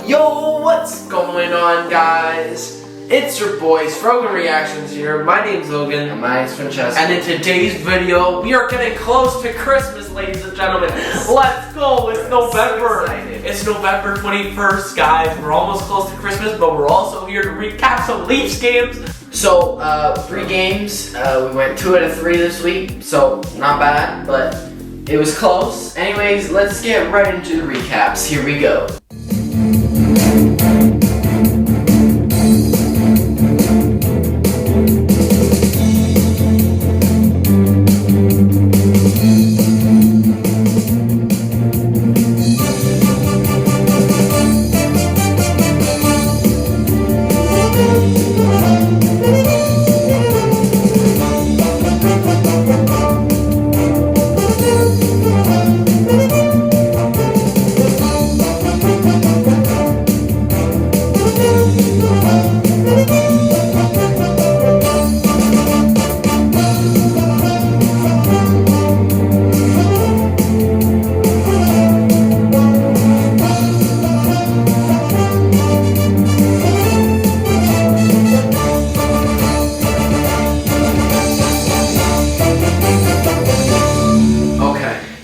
Yo, what's going on, guys? It's your boys, Frogan Reactions here. My name's Logan. And my name's Francesco. And in today's video, we are getting close to Christmas, ladies and gentlemen. Let's go! It's November. It's November 21st, guys. We're almost close to Christmas, but we're also here to recap some Leafs games. So, 3 games. We went 2 out of 3 this week, so not bad, but it was close. Anyways, let's get right into the recaps. Here we go.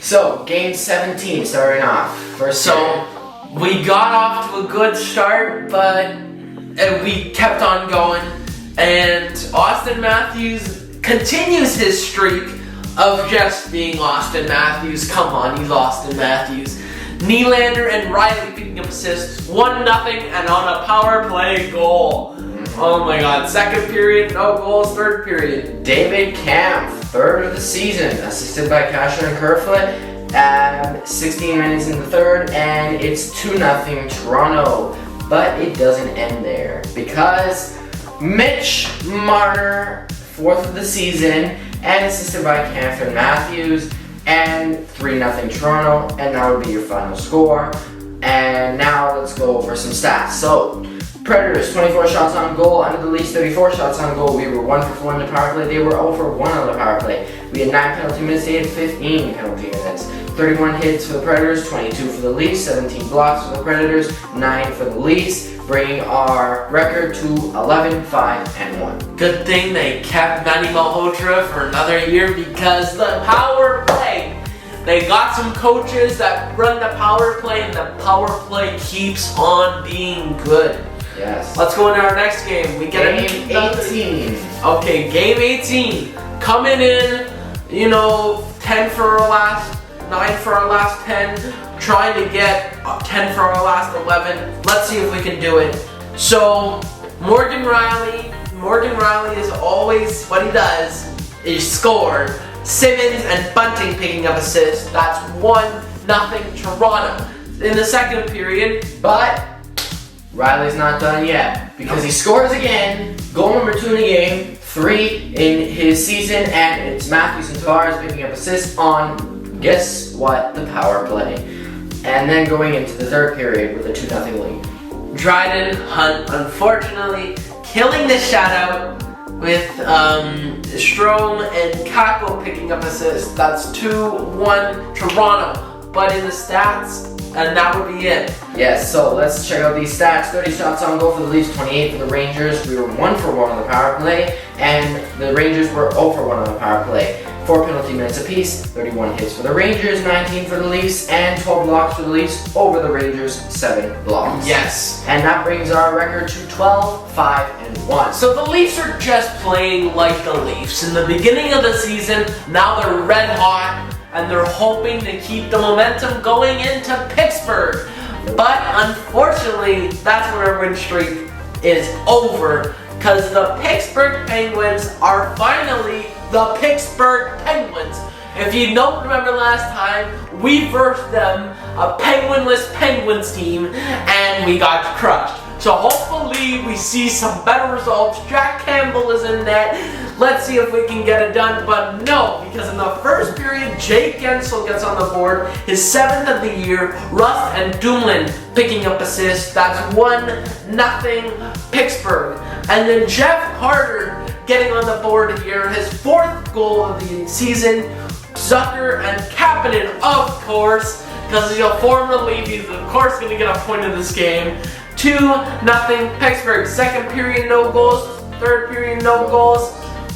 So, game 17 starting off. We got off to a good start, but we kept on going. And Austin Matthews continues his streak of just being Austin Matthews. Come on, he's Austin Matthews. Nylander and Riley picking up assists, 1-0, and on a power play goal. Oh my god, second period, no goals, third period. David Kampf, third of the season, assisted by Kasher and Kerfoot, 16 minutes in the third, and it's 2-0 Toronto. But it doesn't end there, because Mitch Marner, fourth of the season, and assisted by Kampf and Matthews, and 3-0 Toronto, and that would be your final score. And now let's go over some stats. So, Predators, 24 shots on goal. Under the Leafs, 34 shots on goal. We were 1 for 4 in the power play. They were 0 for 1 on the power play. We had 9 penalty minutes. They had 15 penalty minutes. 31 hits for the Predators, 22 for the Leafs, 17 blocks for the Predators, 9 for the Leafs, bringing our record to 11-5-1. Good thing they kept Manny Malhotra for another year, because the power play, they got some coaches that run the power play, and the power play keeps on being good. Yes. Let's go into our next game. We get game 18. Okay, game 18. Coming in, 10 for our last, 9 for our last 10. Trying to get 10 for our last 11. Let's see if we can do it. So, Morgan Riley is always, what he does is score. Simmons and Bunting picking up assists. That's 1-0 Toronto in the second period. But Riley's not done yet, because he scores again. Goal number 2 in the game, 3 in his season, and it's Matthews and Tavares picking up assists on, guess what, the power play. And then going into the third period with a 2-0 lead. Dryden Hunt, unfortunately, killing the shutout with Strome and Kako picking up assists. That's 2-1 Toronto. But in the stats, and that would be it. Yes, so let's check out these stats. 30 shots on goal for the Leafs, 28 for the Rangers. We were 1 for 1 on the power play, and the Rangers were 0 for 1 on the power play. 4 penalty minutes apiece, 31 hits for the Rangers, 19 for the Leafs, and 12 blocks for the Leafs over the Rangers, 7 blocks. Yes. And that brings our record to 12-5-1. So the Leafs are just playing like the Leafs. In the beginning of the season, now they're red hot, and they're hoping to keep the momentum going into Pittsburgh. But unfortunately, that's when our win streak is over, because the Pittsburgh Penguins are finally the Pittsburgh Penguins. If you don't remember last time, we versed them, a Penguinless Penguins team, and we got crushed. So hopefully we see some better results. Jack Campbell is in net. Let's see if we can get it done, but no, because in the first period, Jake Gensel gets on the board, his 7th of the year. Rust and Dumoulin picking up assists. That's 1-0 Pittsburgh. And then Jeff Carter getting on the board here, his 4th goal of the season. Zucker and Kapanen, of course, because he's a former Leaf. He's of course going to get a point in this game. 2-0 Pittsburgh. Second period, no goals. Third period, no goals.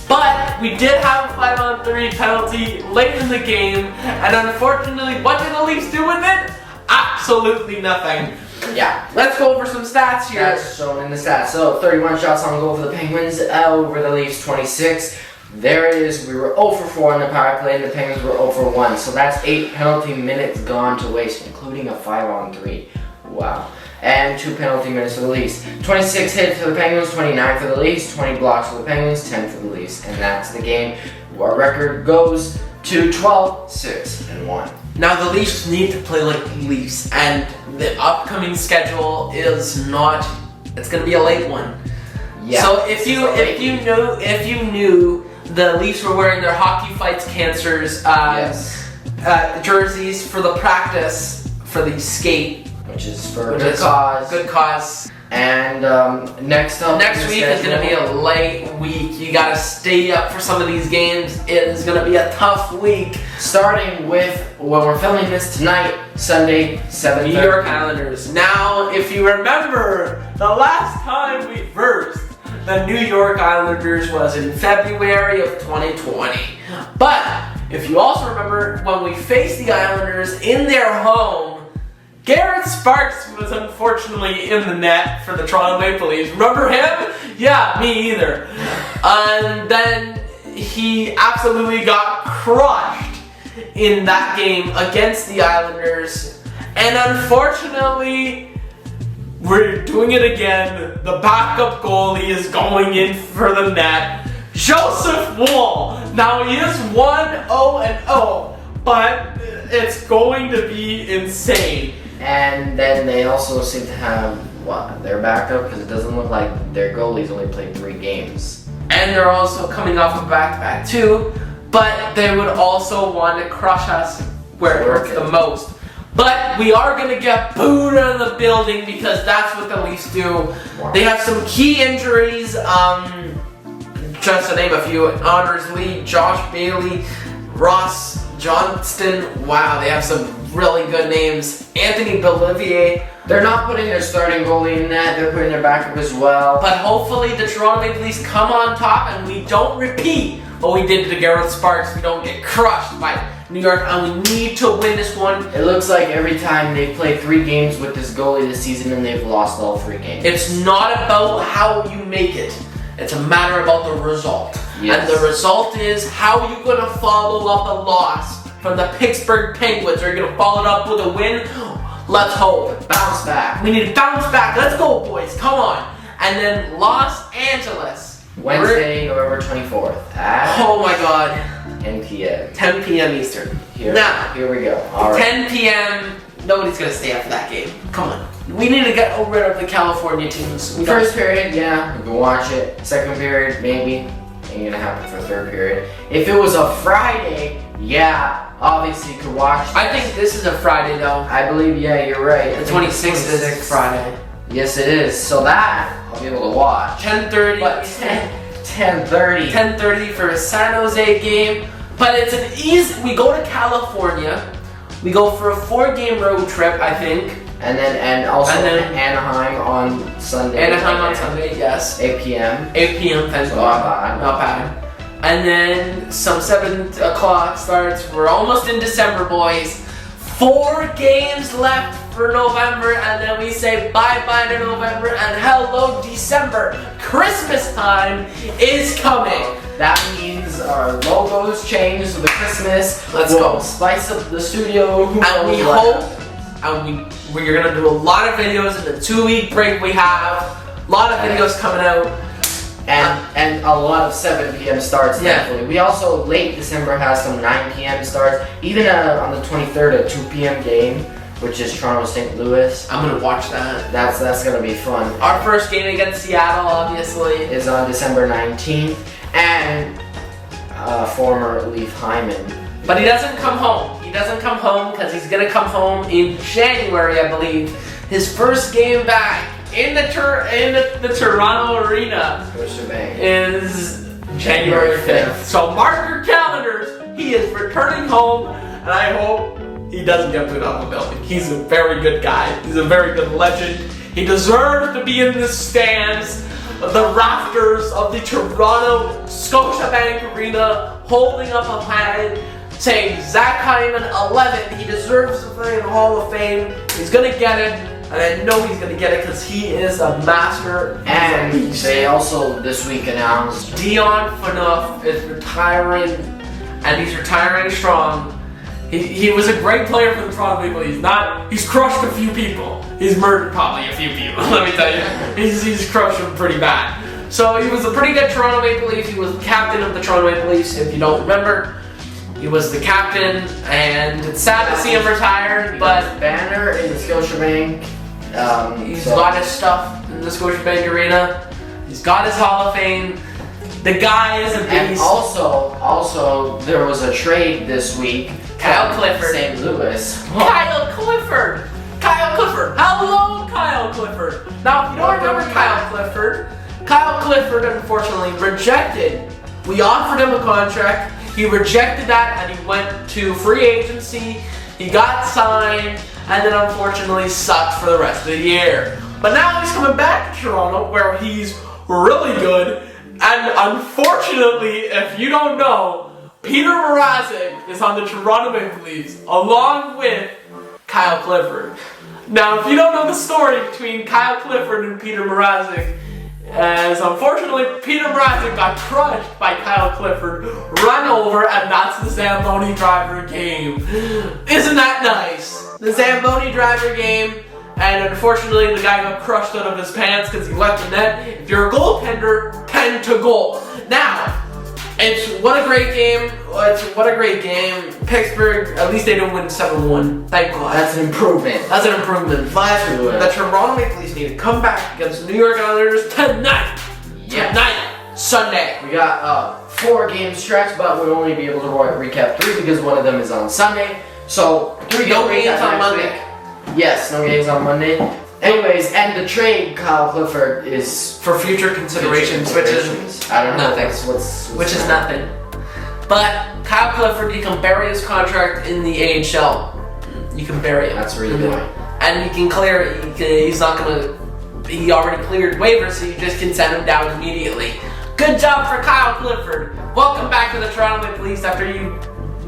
But we did have a 5-on-3 penalty late in the game, and unfortunately, what did the Leafs do with it? Absolutely nothing. Yeah. Let's go over some stats here. That's shown in the stats. So 31 shots on goal for the Penguins, over the Leafs 26. There it is. We were 0 for 4 on the power play, and the Penguins were 0 for 1. So that's 8 penalty minutes gone to waste, including a 5-on-3. Wow. And 2 penalty minutes for the Leafs. 26 hits for the Penguins, 29 for the Leafs, 20 blocks for the Penguins, 10 for the Leafs. And that's the game. Our record goes to 12-6-1. Now the Leafs need to play like Leafs, and the upcoming schedule is not. It's going to be a late one. Yeah. So if you knew the Leafs were wearing their Hockey Fights Cancers jerseys for the practice for the skate, which is for good cause. Good cause. And next week is going to be a light week. You got to stay up for some of these games. It is going to be a tough week. Starting with when we're filming this tonight, Sunday, 7:30. New York Islanders. Now, if you remember, the last time we versed the New York Islanders was in February of 2020. But if you also remember, when we faced the Islanders in their home, Garrett Sparks was unfortunately in the net for the Toronto Maple Leafs. Remember him? Yeah, me either. And then he absolutely got crushed in that game against the Islanders. And unfortunately, we're doing it again. The backup goalie is going in for the net. Joseph Woll. Now he is 1-0-0, but it's going to be insane. And then they also seem to have their backup, because it doesn't look like their goalies only played 3 games. And they're also coming off a back-to-back too, but they would also want to crush us where it hurts the most. But we are going to get booed out of the building, because that's what the Leafs do. Wow. They have some key injuries, just to name a few: Anders Lee, Josh Bailey, Ross Johnston. Wow, they have some really good names. Anthony Bolivier. They're not putting their starting goalie in net, they're putting their backup as well. But hopefully the Toronto Maple Leafs come on top and we don't repeat what we did to Garrett Sparks. We don't get crushed by New York, and we need to win this one. It looks like every time they play 3 games with this goalie this season, and they've lost all 3 games. It's not about how you make it. It's a matter about the result. Yes. And the result is, how are you going to follow up a loss from the Pittsburgh Penguins? Are you going to follow it up with a win? Let's hope. Bounce back. We need to bounce back. Let's go, boys. Come on. And then Los Angeles. Wednesday, November 24th. Oh my God. 10 p.m. 10 p.m. Eastern. Here we go. All right. 10 p.m. Nobody's going to stay up for that game. Come on. We need to get rid of the California teams. First period, yeah, we can watch it. Second period, maybe. Ain't gonna happen for third period. If it was a Friday, yeah, obviously you could watch this. I think this is a Friday though. I believe, yeah, you're right. The 26th is Friday. Yes, it is. So that I'll be able to watch. 10:30. But 10:30. 10:30 for a San Jose game. But it's an easy. We go to California. We go for a 4-game road trip, I think. And also Anaheim on Sunday. Anaheim on Sunday, yes. 8 p.m. 8 p.m. Thanks. Not bad. Not bad. And then some 7 o'clock starts. We're almost in December, boys. 4 games left for November, and then we say bye-bye to November and hello December. Christmas time is coming. That means our logos change for the Christmas. Let's go. Spice up the studio. And we hope, and we're gonna do a lot of videos in the 2-week break we have. A lot of videos coming out. And a lot of 7 p.m. starts, thankfully. We also, late December, has some 9 p.m. starts. Even on the 23rd, a 2 p.m. game, which is Toronto-St. Louis. I'm gonna watch that. That's gonna be fun. Our first game against Seattle, obviously, is on December 19th. And former Leaf Hyman. But he doesn't come home. He doesn't come home because he's gonna come home in January, I believe. His first game back in the Toronto Arena is January 5th. So mark your calendars. He is returning home, and I hope he doesn't get booed out of the building. He's a very good guy. He's a very good legend. He deserves to be in the stands, the rafters of the Toronto Scotiabank Arena, holding up a flag saying Zach Hyman 11. He deserves to play in the Hall of Fame. He's gonna get it, and I know he's gonna get it because he is a master. And they also this week announced Dion Phaneuf is retiring, and he's retiring strong. He was a great player for the Toronto Maple Leafs. He's crushed a few people. He's murdered probably a few people. Let me tell you, he's crushed them pretty bad. So he was a pretty good Toronto Maple Leaf. He was the captain of the Toronto Maple Leafs. If you don't remember, he was the captain, and it's sad to see him retire. But banner in the Scotiabank. He's got his stuff in the Scotiabank Arena. He's got his Hall of Fame. The guy is a beast. And also, there was a trade this week. Kyle Clifford. St. Louis. Kyle Clifford. Hello, Kyle Clifford. Now, if you don't remember Kyle Clifford unfortunately rejected. We offered him a contract. He rejected that, and he went to free agency. He got signed, and then unfortunately sucked for the rest of the year. But now he's coming back to Toronto, where he's really good. And unfortunately, if you don't know, Peter Mrazek is on the Toronto Maple Leafs, along with Kyle Clifford. Now, if you don't know the story between Kyle Clifford and Peter Mrazek, as unfortunately Peter Mrazek got crushed by Kyle Clifford, run over, and that's the Zamboni driver game. Isn't that nice? The Zamboni driver game. And unfortunately, the guy got crushed out of his pants because he left the net. If you're a goaltender, 10 to goal. Now, what a great game. What a great game. Pittsburgh, at least they don't win 7-1. Thank God. That's an improvement. That's an improvement. But the Toronto Maple Leafs need to come back against the New York Islanders tonight. Yeah. Tonight. Sunday. We got 4 game stretch, but we'll only be able to recap 3 because one of them is on Sunday. So 3 no games on Monday. Week. Yes, no games on Monday. Anyways, and the trade, Kyle Clifford, is for future considerations, which is I don't know. Nothing. Which is nothing. But Kyle Clifford, you can bury his contract in the AHL. You can bury him. That's where you're going. And you can clear it. He's not gonna. He already cleared waivers, so you just can send him down immediately. Good job for Kyle Clifford. Welcome back to the Toronto Maple Leafs after you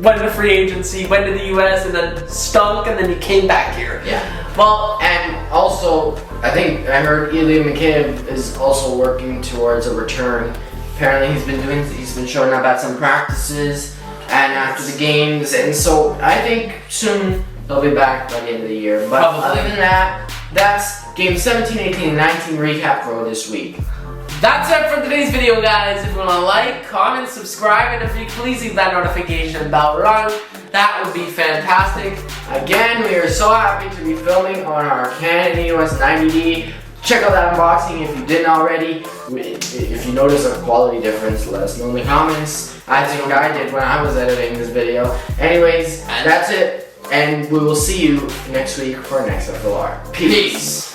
went to free agency, went to the US, and then stunk, and then you came back here. Yeah. Well, and also, I think I heard Ilya McKinnon is also working towards a return. Apparently, he's been showing up at some practices and after the games, and so I think soon he'll be back by the end of the year. But other than that, that's game 17, 18, and 19 recap for this week. That's it for today's video, guys. If you want to like, comment, subscribe, and if you please leave that notification bell on, that would be fantastic. Again, we are so happy to be filming on our Canon EOS 90D. Check out that unboxing if you didn't already. If you notice a quality difference, let us know in the comments. I think I did when I was editing this video. Anyways, that's it, and we will see you next week for our next FLR. Peace.